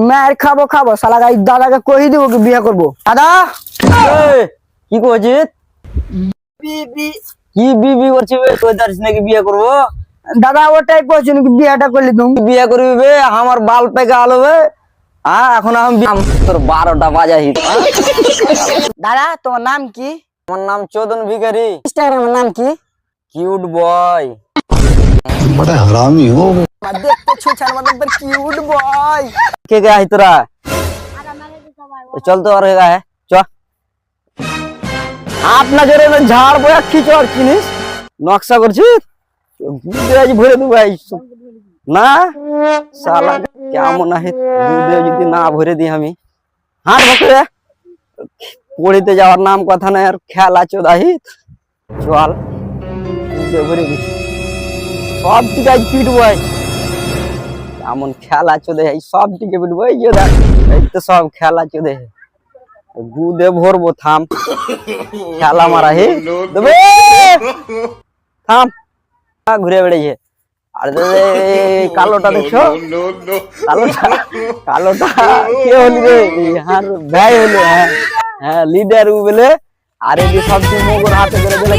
মার খাবো খাবো শালা গাই দাদাকে কই দিব কি বিয়ে করব দাদা কি করছিস? কি বিবি করছিস? তুই জানিস নাকি বিয়ে করবো? দাদা ওটাই কইছ নাকি বিয়েটা করলি তুমি বিয়ে করবি বে? আমার বাল পেকে আলো বে। এখন আমি তোর 12টা বাজাই। দাদা তোমার নাম কি? আমার নাম চোদন ভিখারি। ইনস্টাগ্রামের নাম কি? কিউট বয়। बड़ा हरामी हो। দেখতে ছোছার মতন তোর cute boy. K K I তোরা? চল তো আর হ্যাঁ চ। আপনার জোরে ঝাড় বয়া খিচড় চিনিস নকশা করছিস আজ ভরে দেবো ভাই না শালা কেমন আছে দুধে যদি না ভরে দিই আমি হাট বকরে পড়িতে যাওয়ার নাম কথা নাই আর খেলা চোদাহিত চল দুধে ভরে দিচ্ছি সব দিকে আজ পিটবো আজ এমন খেলা চোদে সব দিকে পিটবো এই যে দেখ এই তো সব খেলা চোদে দুধে ভরবো থাম খেলা মারা হে দেবে থাম ঘুরে বেড়েছে আর কালোটা দেখছো কালোটা কে হলি রে হার ভাই হলো হ্যাঁ লিডার বলে আর এই সব মগর হাতে করে দিলে